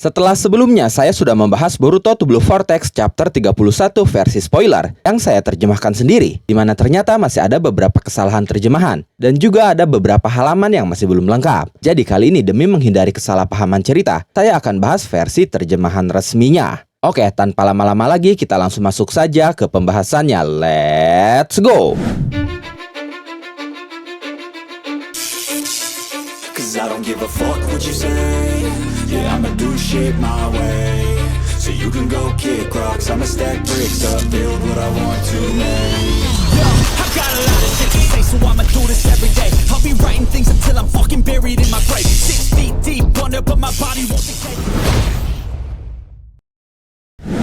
Setelah sebelumnya saya sudah membahas Boruto to Blue Vortex chapter 31 versi spoiler yang saya terjemahkan sendiri, di mana ternyata masih ada beberapa kesalahan terjemahan dan juga ada beberapa halaman yang masih belum lengkap. Jadi kali ini demi menghindari kesalahpahaman cerita, saya akan bahas versi terjemahan resminya. Oke, tanpa lama-lama lagi kita langsung masuk saja ke pembahasannya. Let's go! I don't give a fuck what you say. Yeah, I'ma do shit my way. So you can go kick rocks, I'ma stack bricks up, build what I want to make. Yo, I got a lot of shit to say, so I'ma do this every day. I'll be writing things until I'm fucking buried in my grave. 6 feet deep under, but my body won't decay.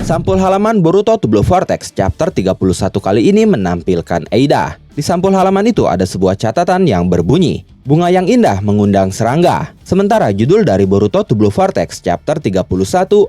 Sampul halaman Boruto to Blue Vortex chapter 31 kali ini menampilkan Eida. Di sampul halaman itu ada sebuah catatan yang berbunyi, bunga yang indah mengundang serangga. Sementara judul dari Boruto to Blue Vortex chapter 31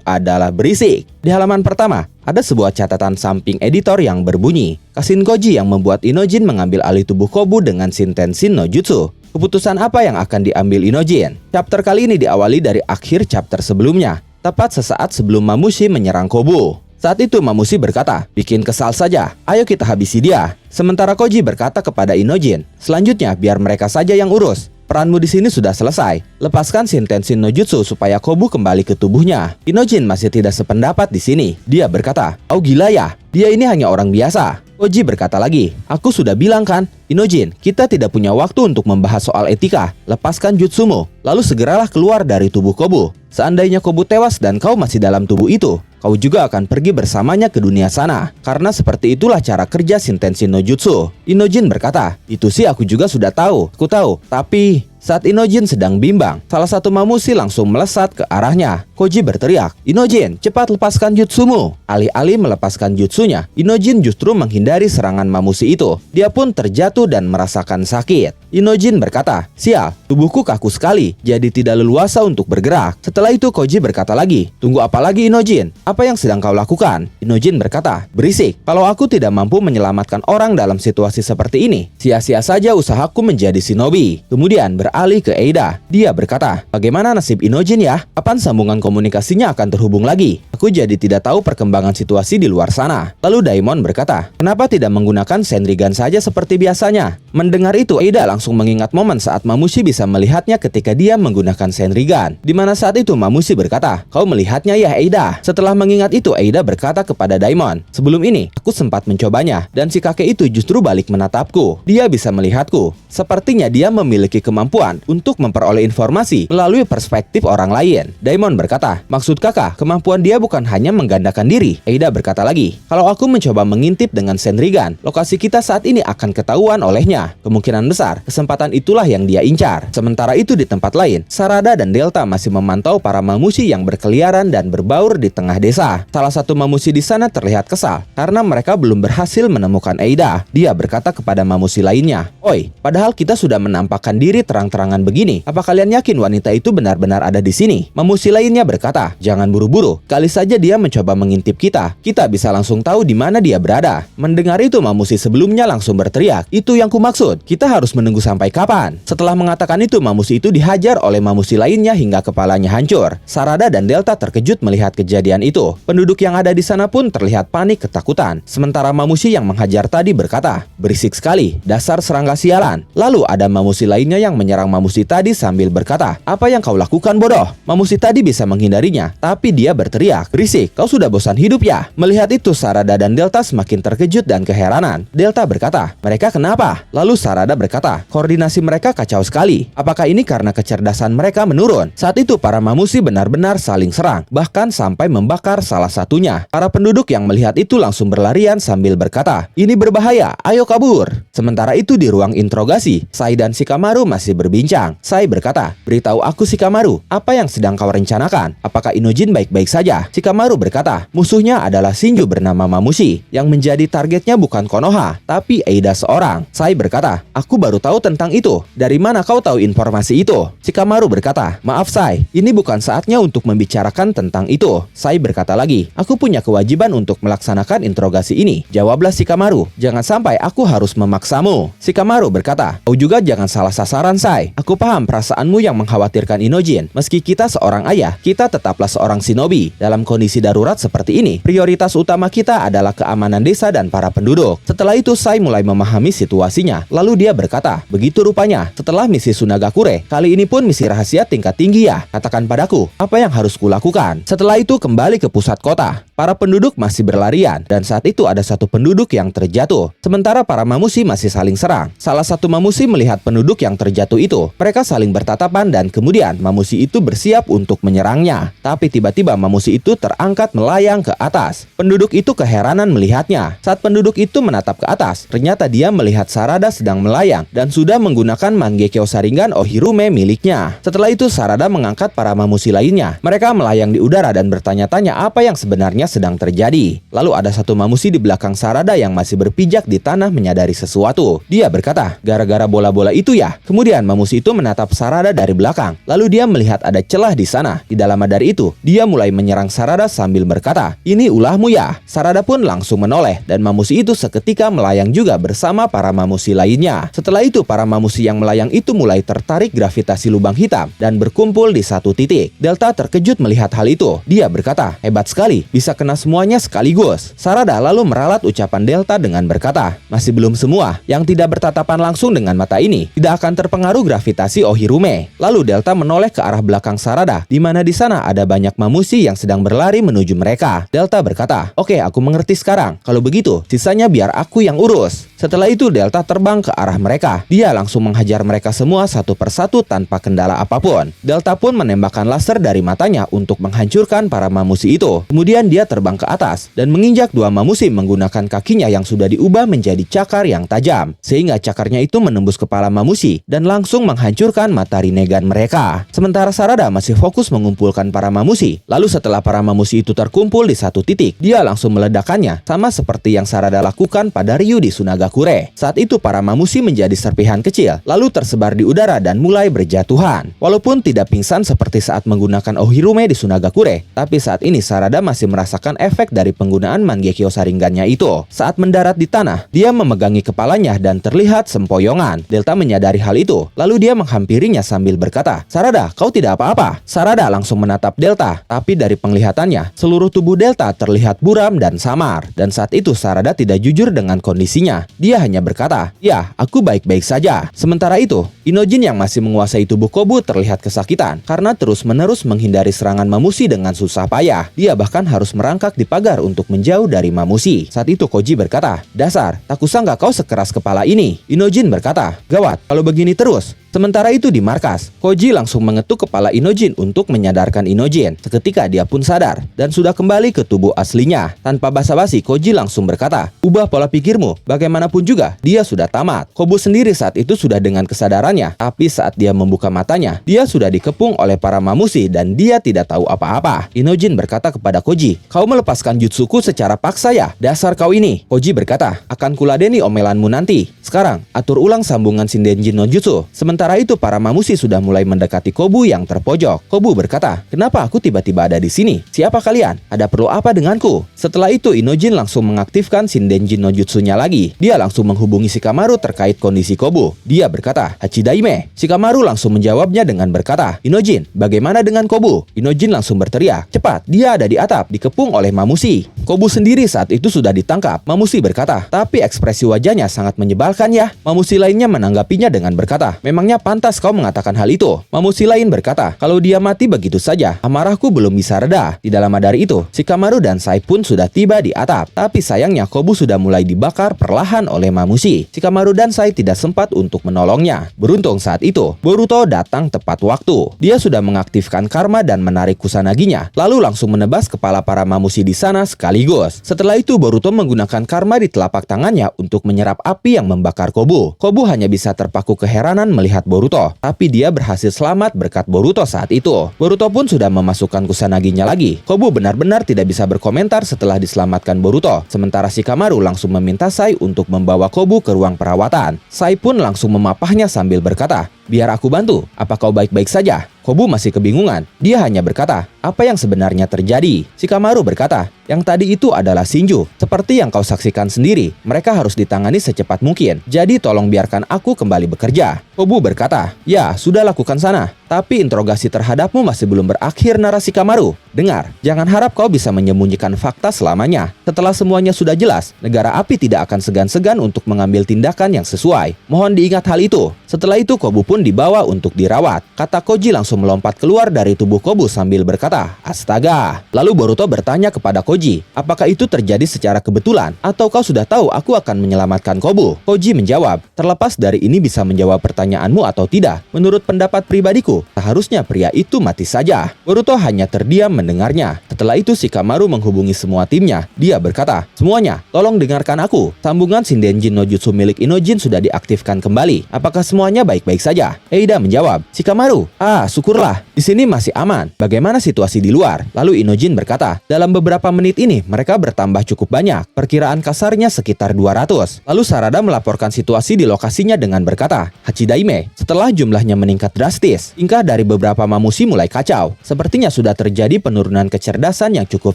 adalah berisik. Di halaman pertama, ada sebuah catatan samping editor yang berbunyi, Kashin Koji yang membuat Inojin mengambil alih tubuh Kobu dengan Shintensin no Jutsu. Keputusan apa yang akan diambil Inojin? Chapter kali ini diawali dari akhir chapter sebelumnya, tepat sesaat sebelum Mamushi menyerang Kobu. Saat itu Mamushi berkata, bikin kesal saja, ayo kita habisi dia. Sementara Koji berkata kepada Inojin, selanjutnya biar mereka saja yang urus. Peranmu di sini sudah selesai. Lepaskan Shintensin no Jutsu supaya Kobu kembali ke tubuhnya. Inojin masih tidak sependapat di sini. Dia berkata, "Oh gila ya, dia ini hanya orang biasa." Koji berkata lagi, "Aku sudah bilang kan, Inojin, kita tidak punya waktu untuk membahas soal etika. Lepaskan jutsumu, lalu segeralah keluar dari tubuh Kobu. Seandainya Kobu tewas dan kau masih dalam tubuh itu, kau juga akan pergi bersamanya ke dunia sana. Karena seperti itulah cara kerja Shintensin no Jutsu." Inojin berkata, "Itu sih aku juga sudah tahu, aku tahu. Tapi..." Saat Inojin sedang bimbang, salah satu Mamushi langsung melesat ke arahnya. Koji berteriak, "Inojin, cepat lepaskan jutsumu." Alih-alih melepaskan jutsunya, Inojin justru menghindari serangan Mamushi itu. Dia pun terjatuh dan merasakan sakit. Inojin berkata, "Sial, tubuhku kaku sekali, jadi tidak leluasa untuk bergerak." Setelah itu Koji berkata lagi, "Tunggu apa lagi Inojin? Apa yang sedang kau lakukan?" Inojin berkata, "Berisik, kalau aku tidak mampu menyelamatkan orang dalam situasi seperti ini, sia-sia saja usahaku menjadi shinobi." Kemudian beralih ke Eida. Dia berkata, "Bagaimana nasib Inojin ya? Kapan sambungan komunikasinya akan terhubung lagi? Aku jadi tidak tahu perkembangan situasi di luar sana." Lalu Daimon berkata, "Kenapa tidak menggunakan Senrigan saja seperti biasanya?" Mendengar itu, Eida langsung mengingat momen saat Mamushi bisa melihatnya ketika dia menggunakan Senrigan. Di mana saat itu Mamushi berkata, "Kau melihatnya ya Eida?" Setelah mengingat itu, Eida berkata kepada Daimon, "Sebelum ini, aku sempat mencobanya, dan si kakek itu justru balik menatapku. Dia bisa melihatku. Sepertinya dia memiliki kemampuan untuk memperoleh informasi melalui perspektif orang lain." Daimon berkata, "Maksud kakak, kemampuan dia bukan hanya menggandakan diri." Eida berkata lagi, "Kalau aku mencoba mengintip dengan Senrigan, lokasi kita saat ini akan ketahuan olehnya. Kemungkinan besar, kesempatan itulah yang dia incar." Sementara itu di tempat lain, Sarada dan Delta masih memantau para Mamushi yang berkeliaran dan berbaur di tengah desa. Salah satu Mamushi di sana terlihat kesal karena mereka belum berhasil menemukan Eida. Dia berkata kepada Mamushi lainnya, "Oi, padahal kita sudah menampakkan diri terang-terangan begini. Apa kalian yakin wanita itu benar-benar ada di sini?" Mamushi lainnya berkata, "Jangan buru-buru. Kali saja dia mencoba mengintip kita. Kita bisa langsung tahu di mana dia berada." Mendengar itu, Mamushi sebelumnya langsung berteriak, "Itu yang kumaksud. Kita harus menunggu sampai kapan?" Setelah mengatakan itu, Mamushi itu dihajar oleh Mamushi lainnya hingga kepalanya hancur. Sarada dan Delta terkejut melihat kejadian itu. Penduduk yang ada di sana pun terlihat panik ketakutan. Sementara Mamushi yang menghajar tadi berkata, "Berisik sekali, dasar serangga sialan." Lalu ada Mamushi lainnya yang menyerang Mamushi tadi sambil berkata, "Apa yang kau lakukan bodoh?" Mamushi tadi bisa menghindarinya, tapi dia berteriak, "Berisik, kau sudah bosan hidup ya?" Melihat itu, Sarada dan Delta semakin terkejut dan keheranan. Delta berkata, "Mereka kenapa?" Lalu Sarada berkata, "Koordinasi mereka kacau sekali. Apakah ini karena kecerdasan mereka menurun?" Saat itu para Mamushi benar-benar saling serang, bahkan sampai membakar salah satunya. Para penduduk yang melihat itu langsung berlarian sambil berkata, "Ini berbahaya, ayo kabur." Sementara itu di ruang interogasi, Sai dan Shikamaru masih berbincang. Sai berkata, "Beritahu aku Shikamaru, apa yang sedang kau rencanakan? Apakah Inojin baik-baik saja?" Shikamaru berkata, "Musuhnya adalah Shinju bernama Mamushi. Yang menjadi targetnya bukan Konoha, tapi Eida seorang." Sai berkata, berkata, "Aku baru tahu tentang itu. Dari mana kau tahu informasi itu?" Shikamaru berkata, "Maaf Sai, ini bukan saatnya untuk membicarakan tentang itu." Sai berkata lagi, "Aku punya kewajiban untuk melaksanakan interogasi ini." Jawablah Shikamaru, "Jangan sampai aku harus memaksamu." Shikamaru berkata, "Kau juga jangan salah sasaran Sai. Aku paham perasaanmu yang mengkhawatirkan Inojin. Meski kita seorang ayah, kita tetaplah seorang shinobi. Dalam kondisi darurat seperti ini, prioritas utama kita adalah keamanan desa dan para penduduk." Setelah itu Sai mulai memahami situasinya. Lalu dia berkata, "Begitu rupanya, setelah misi Sunagakure, kali ini pun misi rahasia tingkat tinggi ya. Katakan padaku, apa yang harus kulakukan?" Setelah itu kembali ke pusat kota. Para penduduk masih berlarian, dan saat itu ada satu penduduk yang terjatuh. Sementara para mamushi masih saling serang. Salah satu mamushi melihat penduduk yang terjatuh itu. Mereka saling bertatapan dan kemudian mamushi itu bersiap untuk menyerangnya. Tapi tiba-tiba mamushi itu terangkat melayang ke atas. Penduduk itu keheranan melihatnya. Saat penduduk itu menatap ke atas, ternyata dia melihat Sarada sedang melayang dan sudah menggunakan Mangekyo Sharingan Ohirume miliknya. Setelah itu Sarada mengangkat para mamushi lainnya. Mereka melayang di udara dan bertanya-tanya apa yang sebenarnya sedang terjadi. Lalu ada satu mamushi di belakang Sarada yang masih berpijak di tanah menyadari sesuatu. Dia berkata, "Gara-gara bola-bola itu ya?" Kemudian mamushi itu menatap Sarada dari belakang. Lalu dia melihat ada celah di sana. Di dalam dari itu, dia mulai menyerang Sarada sambil berkata, "Ini ulahmu ya?" Sarada pun langsung menoleh dan mamushi itu seketika melayang juga bersama para mamushi lainnya. Setelah itu para mamushi yang melayang itu mulai tertarik gravitasi lubang hitam dan berkumpul di satu titik. Delta terkejut melihat hal itu. Dia berkata, "Hebat sekali, bisa kena semuanya sekaligus." Sarada lalu meralat ucapan Delta dengan berkata, "Masih belum semua. Yang tidak bertatapan langsung dengan mata ini tidak akan terpengaruh gravitasi Ohirume." Lalu Delta menoleh ke arah belakang Sarada, di mana di sana ada banyak mamushi yang sedang berlari menuju mereka. Delta berkata, "Oke, aku mengerti sekarang. Kalau begitu, sisanya biar aku yang urus." Setelah itu Delta terbang ke arah mereka. Dia langsung menghajar mereka semua satu persatu tanpa kendala apapun. Delta pun menembakkan laser dari matanya untuk menghancurkan para mamushi itu. Kemudian dia terbang ke atas dan menginjak dua mamushi menggunakan kakinya yang sudah diubah menjadi cakar yang tajam, sehingga cakarnya itu menembus kepala mamushi dan langsung menghancurkan mata Rinnegan mereka. Sementara Sarada masih fokus mengumpulkan para mamushi. Lalu setelah para mamushi itu terkumpul di satu titik, dia langsung meledakkannya, sama seperti yang Sarada lakukan pada Ryu di Sunagakure. Saat itu para mamushi menjadi serpihan kecil, lalu tersebar di udara dan mulai berjatuhan. Walaupun tidak pingsan seperti saat menggunakan Ohirume di Sunagakure, tapi saat ini Sarada masih merasakan efek dari penggunaan Mangekyo Sharingannya itu. Saat mendarat di tanah, dia memegangi kepalanya dan terlihat sempoyongan. Delta menyadari hal itu, lalu dia menghampirinya sambil berkata, "Sarada, kau tidak apa-apa?" Sarada langsung menatap Delta, tapi dari penglihatannya, seluruh tubuh Delta terlihat buram dan samar. Dan saat itu Sarada tidak jujur dengan kondisinya. Dia hanya berkata, "Ya, aku baik-baik saja." Sementara itu, Inojin yang masih menguasai tubuh Kobu terlihat kesakitan karena terus-menerus menghindari serangan mamushi dengan susah payah. Dia bahkan harus merangkak di pagar untuk menjauh dari mamushi. Saat itu Koji berkata, "Dasar, tak kusangka kau sekeras kepala ini." Inojin berkata, "Gawat, kalau begini terus." Sementara itu di markas, Koji langsung mengetuk kepala Inojin untuk menyadarkan Inojin. Seketika dia pun sadar dan sudah kembali ke tubuh aslinya. Tanpa basa-basi, Koji langsung berkata, "Ubah pola pikirmu, bagaimanapun juga dia sudah tamat." Kobu sendiri saat itu sudah dengan kesadarannya, tapi saat dia membuka matanya, dia sudah dikepung oleh para mamushi dan dia tidak tahu apa-apa. Inojin berkata kepada Koji, "Kau melepaskan jutsuku secara paksa ya? Dasar kau ini." Koji berkata, "Akan kuladeni omelanmu nanti. Sekarang, atur ulang sambungan Shindenjin no Jutsu." Sementara itu para mamushi sudah mulai mendekati Kobu yang terpojok. Kobu berkata, "Kenapa aku tiba-tiba ada di sini? Siapa kalian? Ada perlu apa denganku?" Setelah itu Inojin langsung mengaktifkan Shindenjin no Jutsunya lagi. Dia langsung menghubungi Shikamaru terkait kondisi Kobu. Dia berkata, "Hachidaime." Shikamaru langsung menjawabnya dengan berkata, "Inojin, bagaimana dengan Kobu?" Inojin langsung berteriak, "Cepat, dia ada di atap, dikepung oleh mamushi." Kobu sendiri saat itu sudah ditangkap. Mamushi berkata, "Tapi ekspresi wajahnya sangat menyebalkan ya." Mamushi lainnya menanggapinya dengan berkata, "Memangnya pantas kau mengatakan hal itu?" Mamushi lain berkata, "Kalau dia mati begitu saja, amarahku belum bisa reda." Di dalam dari itu, Shikamaru dan Sai pun sudah tiba di atap. Tapi sayangnya Kobu sudah mulai dibakar perlahan oleh mamushi. Shikamaru dan Sai tidak sempat untuk menolongnya. Beruntung saat itu, Boruto datang tepat waktu. Dia sudah mengaktifkan karma dan menarik Kusanaginya, lalu langsung menebas kepala para mamushi di sana sekali sekaligus. Setelah itu Boruto menggunakan karma di telapak tangannya untuk menyerap api yang membakar Kobu. Kobu hanya bisa terpaku keheranan melihat Boruto, tapi dia berhasil selamat berkat Boruto saat itu. Boruto pun sudah memasukkan Kusanaginya lagi. Kobu benar-benar tidak bisa berkomentar setelah diselamatkan Boruto, sementara Shikamaru langsung meminta Sai untuk membawa Kobu ke ruang perawatan. Sai pun langsung memapahnya sambil berkata, "Biar aku bantu, apa kau baik-baik saja?" Kobu masih kebingungan. Dia hanya berkata, "Apa yang sebenarnya terjadi?" Shikamaru berkata, "Yang tadi itu adalah Shinju. Seperti yang kau saksikan sendiri, mereka harus ditangani secepat mungkin. Jadi tolong biarkan aku kembali bekerja." Kobu berkata, "Ya, sudah lakukan sana. Tapi interogasi terhadapmu masih belum berakhir," narasi Shikamaru. "Dengar, jangan harap kau bisa menyembunyikan fakta selamanya. Setelah semuanya sudah jelas, negara api tidak akan segan-segan untuk mengambil tindakan yang sesuai. Mohon diingat hal itu." Setelah itu Kobu pun dibawa untuk dirawat. Kata Koji langsung melompat keluar dari tubuh Kobu sambil berkata, "Astaga." Lalu Boruto bertanya kepada Koji, "Apakah itu terjadi secara kebetulan? Atau kau sudah tahu aku akan menyelamatkan Kobu?" Koji menjawab, "Terlepas dari ini bisa menjawab pertanyaanmu atau tidak, menurut pendapat pribadiku, seharusnya pria itu mati saja." Boruto hanya terdiam mendengarnya. Setelah itu Shikamaru menghubungi semua timnya. Dia berkata, "Semuanya, tolong dengarkan aku. Sambungan Shindenjin no Jutsu milik Inojin sudah diaktifkan kembali. Apakah semuanya baik-baik saja?" Eida menjawab, "Shikamaru, syukurlah. Di sini masih aman. Bagaimana situasi di luar?" Lalu Inojin berkata, "Dalam beberapa menit ini mereka bertambah cukup banyak. Perkiraan kasarnya sekitar 200. Lalu Sarada melaporkan situasi di lokasinya dengan berkata, "Hachidaime, setelah jumlahnya meningkat drastis, tingkah dari beberapa mamushi mulai kacau. Sepertinya sudah terjadi penurunan kecerdasan yang cukup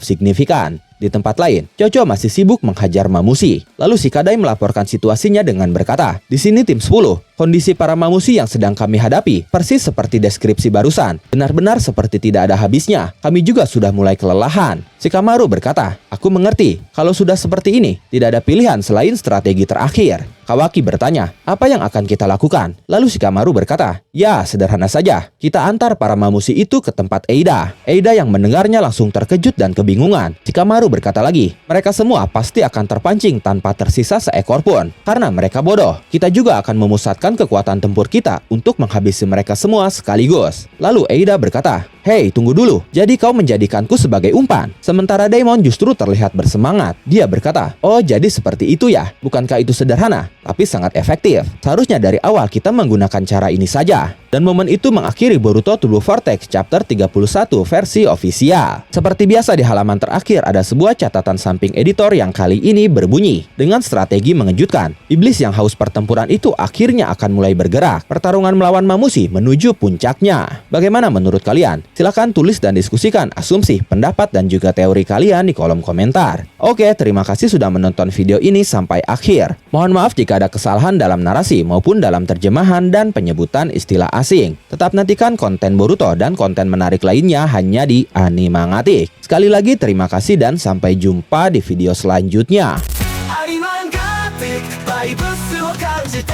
signifikan." Di tempat lain, Chocho masih sibuk menghajar mamushi. Lalu Shikadai melaporkan situasinya dengan berkata, "Di sini tim 10. Kondisi para mamushi yang sedang kami hadapi persis seperti deskripsi barusan. Benar-benar seperti tidak ada habisnya. Kami juga sudah mulai kelelahan." Shikamaru berkata, "Aku mengerti. Kalau sudah seperti ini, tidak ada pilihan selain strategi terakhir." Kawaki bertanya, "Apa yang akan kita lakukan?" Lalu Shikamaru berkata, "Ya, sederhana saja. Kita antar para mamushi itu ke tempat Eida." Eida yang mendengarnya langsung terkejut dan kebingungan. Shikamaru berkata lagi, "Mereka semua pasti akan terpancing tanpa tersisa seekor pun. Karena mereka bodoh. Kita juga akan memusatkan kekuatan tempur kita untuk menghabisi mereka semua sekaligus." Lalu Eida berkata, "Hei, tunggu dulu. Jadi kau menjadikanku sebagai umpan?" Sementara Daimon justru terlihat bersemangat. Dia berkata, "Oh, jadi seperti itu ya. Bukankah itu sederhana, tapi sangat efektif. Seharusnya dari awal kita menggunakan cara ini saja." Dan momen itu mengakhiri Boruto to Blue Vortex chapter 31 versi ofisial. Seperti biasa di halaman terakhir ada sebuah catatan samping editor yang kali ini berbunyi, "Dengan strategi mengejutkan, iblis yang haus pertempuran itu akhirnya akan mulai bergerak. Pertarungan melawan mamushi menuju puncaknya." Bagaimana menurut kalian? Silahkan tulis dan diskusikan asumsi, pendapat, dan juga teori kalian di kolom komentar. Oke, terima kasih sudah menonton video ini sampai akhir. Mohon maaf jika ada kesalahan dalam narasi maupun dalam terjemahan dan penyebutan istilah asing. Tetap nantikan konten Boruto dan konten menarik lainnya hanya di Animangatik. Sekali lagi terima kasih dan sampai jumpa di video selanjutnya. アニマンガティックバイブスを感じて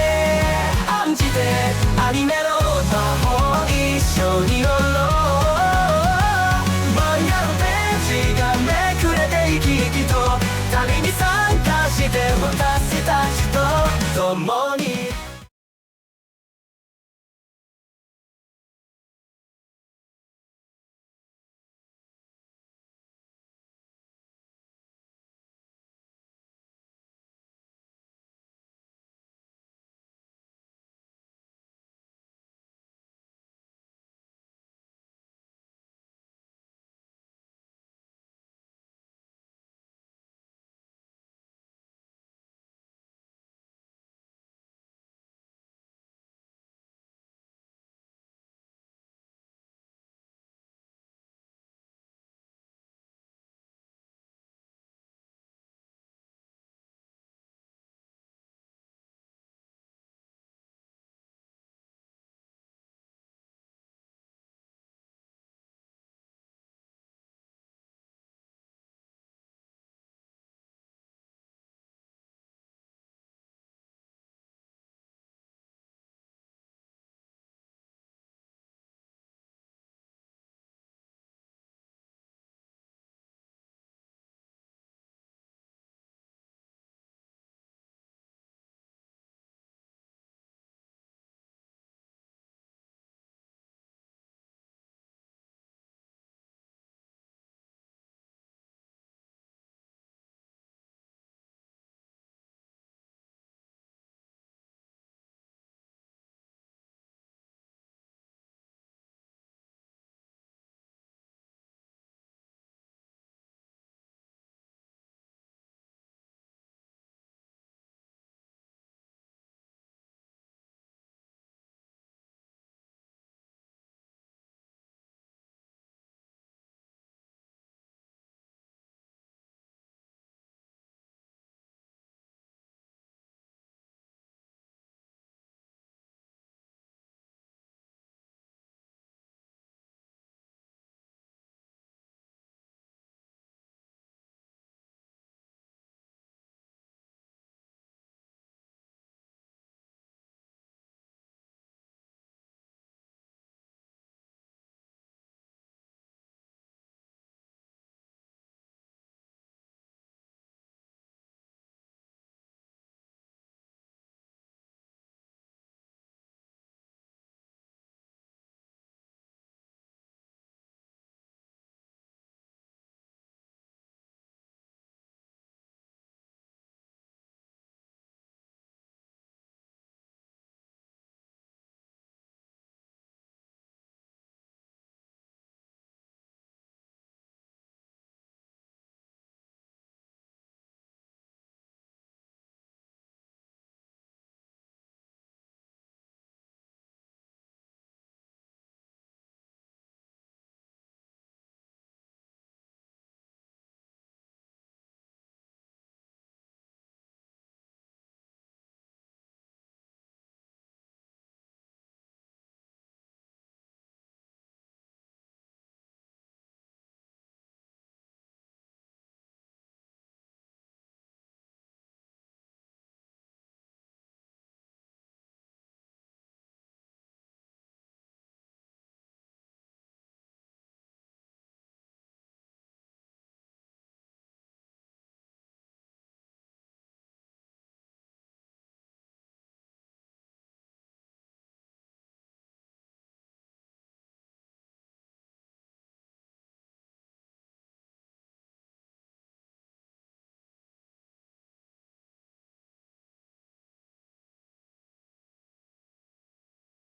案じてアニメの魔法一緒に乗ろう漫画のページがめくれて生き生きと旅に参加して私たちと共に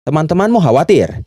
Teman-temanmu khawatir